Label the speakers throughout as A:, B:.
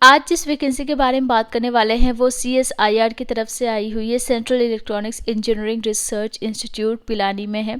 A: आज जिस वैकेंसी के बारे में बात करने वाले हैं वो CSIR की तरफ से आई हुई है, central electronics engineering research institute Pilani में है।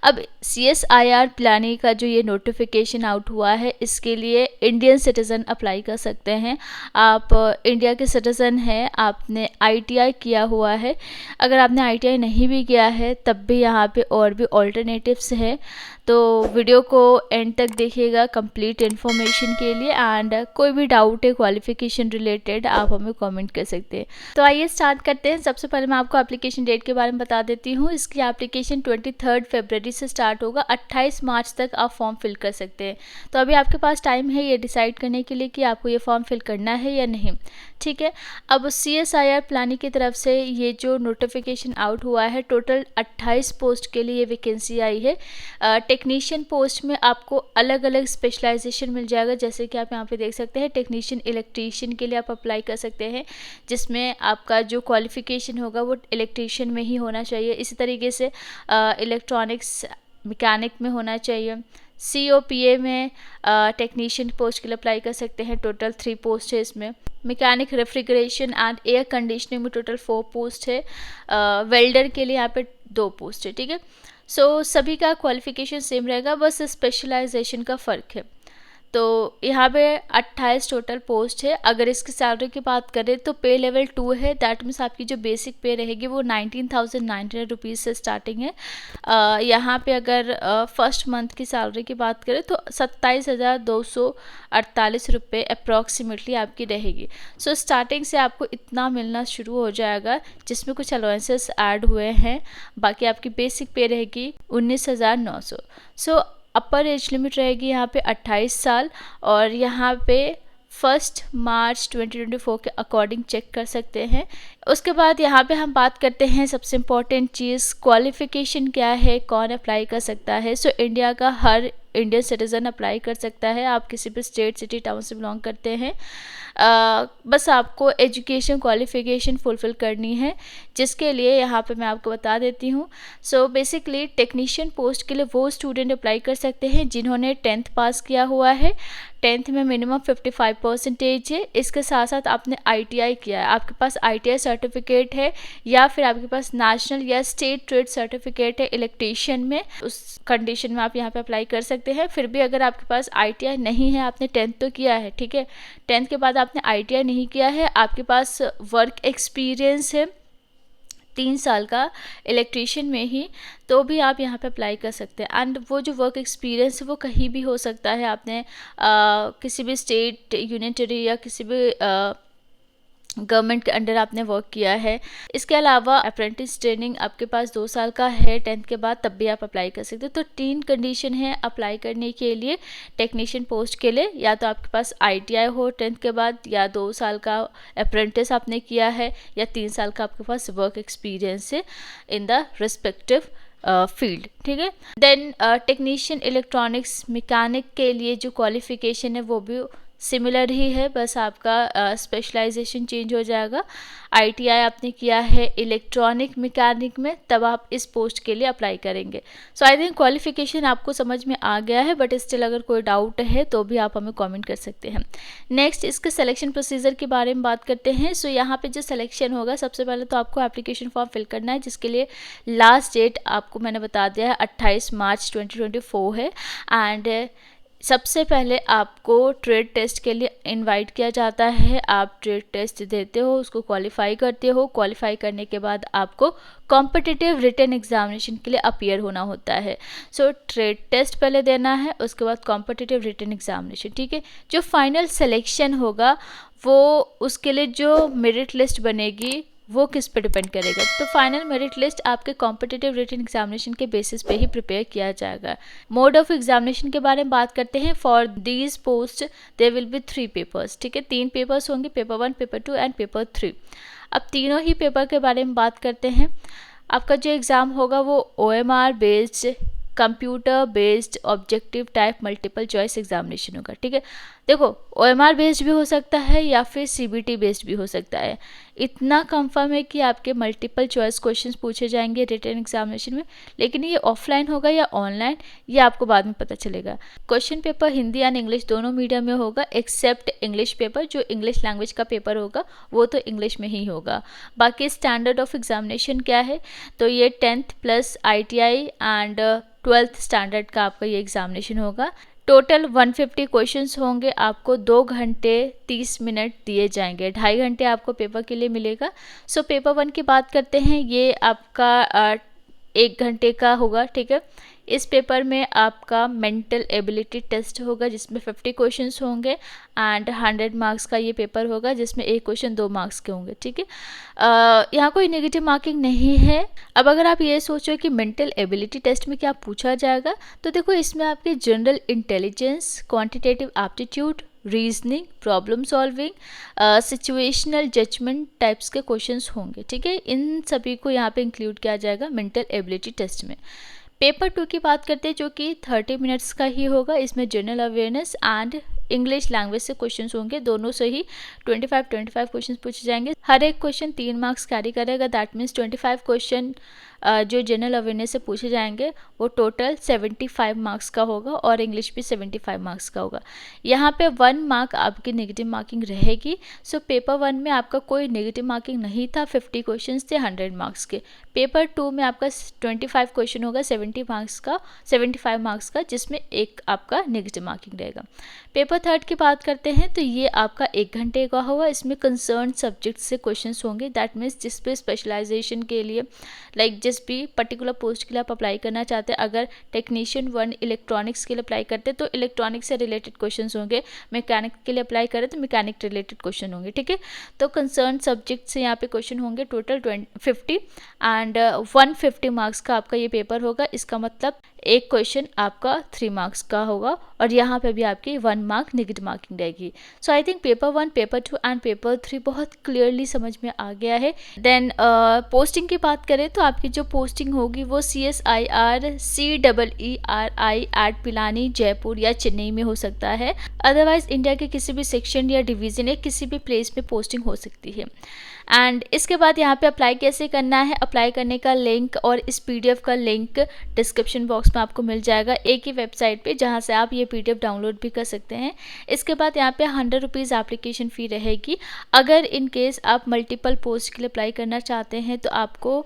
A: अब CSIR पिलानी का जो ये नोटिफिकेशन आउट हुआ है, इसके लिए इंडियन सिटीज़न अप्लाई कर सकते हैं। आप इंडिया के सिटीज़न हैं, आपने ITI किया हुआ है। अगर आपने ITI नहीं भी किया है तब भी यहाँ पे और भी ऑल्टरनेटिव्स हैं, तो वीडियो को एंड तक देखिएगा कंप्लीट इन्फॉर्मेशन के लिए। एंड कोई भी डाउट है क्वालिफिकेशन रिलेटेड आप हमें कमेंट कर सकते हैं। तो आइए स्टार्ट करते हैं। सबसे पहले मैं आपको एप्लीकेशन डेट के बारे में बता देती हूँ। इसकी एप्लीकेशन 23 फरवरी से स्टार्ट होगा, 28 मार्च तक आप फॉर्म फिल कर सकते हैं। तो अभी आपके पास टाइम है ये डिसाइड करने के लिए कि आपको ये फॉर्म फिल करना है या नहीं, ठीक है। अब CSIR प्लानिंग की तरफ से ये जो नोटिफिकेशन आउट हुआ है, टोटल 28 पोस्ट के लिए ये वैकेंसी आई है। टेक्नीशियन पोस्ट में आपको अलग अलग स्पेशलाइजेशन मिल जाएगा, जैसे कि आप यहाँ पे देख सकते हैं। टेक्नीशियन इलेक्ट्रीशियन के लिए आप अप्लाई कर सकते हैं, जिसमें आपका जो क्वालिफिकेशन होगा वो इलेक्ट्रीशियन में ही होना चाहिए। इसी तरीके से इलेक्ट्रॉनिक्स मैकेनिक में होना चाहिए। COPA में टेक्नीशियन पोस्ट के लिए अप्लाई कर सकते हैं। टोटल 3 पोस्ट है इसमें। Mechanic refrigeration and air conditioning में टोटल 4 पोस्ट है। वेल्डर के लिए यहाँ पे 2 पोस्ट है, ठीक है। सो सभी का क्वालिफिकेशन सेम रहेगा, बस स्पेशलाइजेशन का फ़र्क है। तो यहाँ पे 28 टोटल पोस्ट है। अगर इसकी सैलरी की बात करें तो पे लेवल 2 है, दैट मीन्स आपकी जो बेसिक पे रहेगी वो 19,900 रुपीज़ से स्टार्टिंग है। यहाँ पे अगर फर्स्ट मंथ की सैलरी की बात करें तो 27,248 रुपये अप्रॉक्सीमेटली आपकी रहेगी। सो स्टार्टिंग से आपको इतना मिलना शुरू हो जाएगा, जिसमें कुछ अलाउंसेस ऐड हुए हैं। बाकी आपकी बेसिक पे रहेगी 19,900। सो अपर एज लिमिट रहेगी यहाँ पे 28 साल, और यहाँ पे 1 मार्च 2024 के अकॉर्डिंग चेक कर सकते हैं। उसके बाद यहाँ पे हम बात करते हैं सबसे इम्पॉर्टेंट चीज़, क्वालिफ़िकेशन क्या है, कौन अप्लाई कर सकता है। सो इंडिया का हर इंडियन सिटीज़न अप्लाई कर सकता है। आप किसी भी स्टेट, सिटी, टाउन से बिलोंग करते हैं, बस आपको एजुकेशन क्वालिफ़िकेशन फुलफ़िल करनी है, जिसके लिए यहाँ पे मैं आपको बता देती हूँ। सो बेसिकली टेक्नीशियन पोस्ट के लिए वो स्टूडेंट अप्लाई कर सकते हैं जिन्होंने 10th पास किया हुआ है। 10th में मिनिमम 55% है। इसके साथ साथ आपने ITI किया है, आपके पास ITI सर्टिफिकेट है, या फिर आपके पास नेशनल या स्टेट ट्रेड सर्टिफिकेट है इलेक्ट्रीशियन में, उस कंडीशन में आप यहाँ पे अप्लाई कर सकते हैं। फिर भी अगर आपके पास ITI नहीं है, आपने 10th तो किया है, ठीक है, 10th के बाद आपने ITI नहीं किया है, आपके पास वर्क एक्सपीरियंस है 3 साल का इलेक्ट्रीशियन में ही, तो भी आप यहाँ पे अप्लाई कर सकते हैं। एंड वो जो वर्क एक्सपीरियंस है वो कहीं भी हो सकता है। आपने किसी भी स्टेट, यूनिटरी या किसी भी गवर्नमेंट के अंडर आपने वर्क किया है। इसके अलावा अप्रेंटिस ट्रेनिंग आपके पास 2 साल का है 10th के बाद, तब भी आप अप्लाई कर सकते हो। तो 3 कंडीशन है अप्लाई करने के लिए टेक्नीशियन पोस्ट के लिए, या तो आपके पास ITI हो 10th के बाद, या 2 साल का अप्रेंटिस आपने किया है, या 3 साल का आपके पास वर्क एक्सपीरियंस है इन द रिस्पेक्टिव फील्ड, ठीक है। देन टेक्नीशियन इलेक्ट्रॉनिक्स मैकेनिक के लिए जो क्वालिफिकेशन है वो भी सिमिलर ही है, बस आपका स्पेशलाइजेशन चेंज हो जाएगा। ITI आपने किया है इलेक्ट्रॉनिक मैकेनिक में, तब आप इस पोस्ट के लिए अप्लाई करेंगे। सो आई थिंक क्वालिफिकेशन आपको समझ में आ गया है, बट स्टिल अगर कोई डाउट है तो भी आप हमें कमेंट कर सकते हैं। नेक्स्ट इसके सिलेक्शन प्रोसीजर के बारे में बात करते हैं। सो यहाँ पे जो सिलेक्शन होगा, सबसे पहले तो आपको एप्लीकेशन फॉर्म फिल करना है, जिसके लिए लास्ट डेट आपको मैंने बता दिया है 28 मार्च 2024 है। एंड सबसे पहले आपको ट्रेड टेस्ट के लिए इनवाइट किया जाता है। आप ट्रेड टेस्ट देते हो, उसको क्वालिफाई करते हो। क्वालिफाई करने के बाद आपको कॉम्पिटिटिव रिटन एग्जामिनेशन के लिए अपीयर होना होता है। सो ट्रेड टेस्ट पहले देना है, उसके बाद कॉम्पिटिटिव रिटन एग्जामिनेशन, ठीक है। जो फाइनल सिलेक्शन होगा वो, उसके लिए जो मेरिट लिस्ट बनेगी वो किस पे डिपेंड करेगा, तो फाइनल मेरिट लिस्ट आपके कॉम्पिटिटिव रिटन एग्जामिनेशन के बेसिस पे ही प्रिपेयर किया जाएगा। मोड ऑफ एग्जामिनेशन के बारे में बात करते हैं। For these post there will be 3 papers, ठीक है, 3 पेपर्स होंगे, पेपर 1, पेपर 2 एंड पेपर 3। अब तीनों ही पेपर के बारे में बात करते हैं। आपका जो एग्ज़ाम होगा वो OMR based, computer based objective type multiple choice examination होगा, ठीक है। देखो OMR बेस्ड भी हो सकता है या फिर CBT बेस्ड भी हो सकता है। इतना कंफर्म है कि आपके मल्टीपल चॉइस क्वेश्चंस पूछे जाएंगे रिटन एग्जामिनेशन में, लेकिन ये ऑफलाइन होगा या ऑनलाइन ये आपको बाद में पता चलेगा। Question paper Hindi and English दोनों मीडियम में होगा, एक्सेप्ट इंग्लिश पेपर। जो इंग्लिश लैंग्वेज का पेपर होगा वो तो इंग्लिश में ही होगा। बाकी स्टैंडर्ड ऑफ एग्जामिनेशन क्या है, तो ये 10th plus ITI and 12th standard का आपका ये एग्जामिनेशन होगा। टोटल 150 क्वेश्चंस होंगे, आपको 2 घंटे 30 मिनट दिए जाएंगे, 2.5 घंटे आपको पेपर के लिए मिलेगा। सो पेपर 1 की बात करते हैं, ये आपका 1 घंटे का होगा, ठीक है। इस पेपर में आपका मेंटल एबिलिटी टेस्ट होगा जिसमें 50 क्वेश्चंस होंगे एंड 100 मार्क्स का ये पेपर होगा जिसमें एक क्वेश्चन 2 मार्क्स के होंगे, ठीक है। यहाँ कोई नेगेटिव मार्किंग नहीं है। अब अगर आप ये सोचो कि मेंटल एबिलिटी टेस्ट में क्या पूछा जाएगा, तो देखो इसमें आपके general intelligence, quantitative aptitude, reasoning, problem solving, situational judgement types के क्वेश्चंस होंगे, ठीक है। इन सभी को यहाँ पे इंक्लूड किया जाएगा मेंटल एबिलिटी टेस्ट में। पेपर 2 की बात करते हैं जो कि 30 मिनट्स का ही होगा। इसमें general awareness and English language से क्वेश्चंस होंगे, दोनों से ही 25 क्वेश्चंस पूछे जाएंगे। हर एक क्वेश्चन 3 मार्क्स कैरी करेगा, दैट मीन्स 25 क्वेश्चन जो जनरल अवेयरनेस से पूछे जाएंगे वो टोटल 75 मार्क्स का होगा और इंग्लिश भी 75 मार्क्स का होगा। यहाँ पे 1 मार्क आपकी नेगेटिव मार्किंग रहेगी। सो पेपर 1 में आपका कोई नेगेटिव मार्किंग नहीं था, 50 क्वेश्चंस थे 100 मार्क्स के। पेपर 2 में आपका 25 क्वेश्चन होगा 75 मार्क्स का, जिसमें एक आपका नेगेटिव मार्किंग रहेगा। पेपर 3 की बात करते हैं तो ये आपका 1 घंटे का होगा। इसमें कंसर्न सब्जेक्ट से क्वेश्चंस होंगे, दैट मीन्स जिस पे स्पेशलाइजेशन के लिए लाइक जिस भी पर्टिकुलर पोस्ट के लिए आप अप्लाई करना चाहते हैं, अगर टेक्नीशियन 1 इलेक्ट्रॉनिक्स के लिए अप्लाई करते हैं तो इलेक्ट्रॉनिक्स से रिलेटेड क्वेश्चंस होंगे, मैकेनिक के लिए अप्लाई करें तो मैकेनिक रिलेटेड क्वेश्चन होंगे, ठीक है। तो कंसर्न सब्जेक्ट से यहाँ पे क्वेश्चन होंगे टोटल 50 एंड 150 मार्क्स का आपका ये पेपर होगा। इसका मतलब एक क्वेश्चन आपका 3 मार्क्स का होगा और यहाँ पे भी आपकी 1 मार्क नेगेटिव मार्किंग रहेगी। So I think paper 1, paper 2 and paper 3 बहुत क्लियरली समझ में आ गया है। देन पोस्टिंग की बात करें तो आपकी जो पोस्टिंग होगी वो CSIR CEERI at Pilani, Jaipur या चेन्नई में हो सकता है। अदरवाइज इंडिया के किसी भी सेक्शन या डिवीज़न या किसी भी प्लेस में पोस्टिंग हो सकती है। एंड इसके बाद यहाँ पे अप्लाई कैसे करना है, अप्लाई करने का लिंक और इस PDF का लिंक डिस्क्रिप्शन बॉक्स में आपको मिल जाएगा, एक ही वेबसाइट पे जहाँ से आप ये PDF डाउनलोड भी कर सकते हैं। इसके बाद यहाँ पे 100 रुपीज़ एप्लीकेशन फ़ी रहेगी। अगर इन केस आप मल्टीपल पोस्ट के लिए अप्लाई करना चाहते हैं तो आपको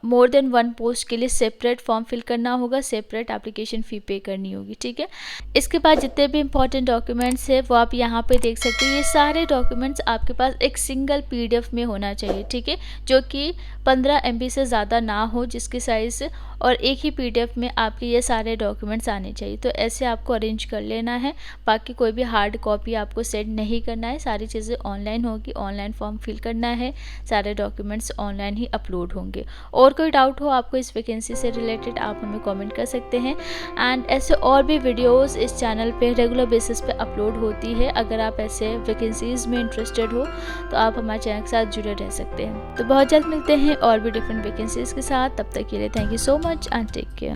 A: मोर देन 1 पोस्ट के लिए सेपरेट फॉर्म फिल करना होगा, सेपरेट एप्लीकेशन फ़ी पे करनी होगी, ठीक है। इसके बाद जितने भी इंपॉर्टेंट डॉक्यूमेंट्स है वो आप यहाँ पे देख सकते हैं। ये सारे डॉक्यूमेंट्स आपके पास एक सिंगल PDF में होना चाहिए, ठीक है, जो कि 15 MB से ज़्यादा ना हो जिसकी साइज़, और एक ही PDF में आपके ये सारे डॉक्यूमेंट्स आने चाहिए। तो ऐसे आपको अरेंज कर लेना है, बाकी कोई भी हार्ड कॉपी आपको सेंड नहीं करना है, सारी चीज़ें ऑनलाइन होगी, ऑनलाइन फॉर्म फिल करना है, सारे डॉक्यूमेंट्स ऑनलाइन ही अपलोड होंगे। और कोई डाउट हो आपको इस वैकेंसी से रिलेटेड आप हमें कमेंट कर सकते हैं। एंड ऐसे और भी वीडियोस इस चैनल पे रेगुलर बेसिस पे अपलोड होती है। अगर आप ऐसे वैकेंसीज़ में इंटरेस्टेड हो तो आप हमारे चैनल के साथ जुड़े रह सकते हैं। तो बहुत जल्द मिलते हैं और भी डिफरेंट वैकेंसीज़ के साथ, तब तक के लिए thank you so much and take care.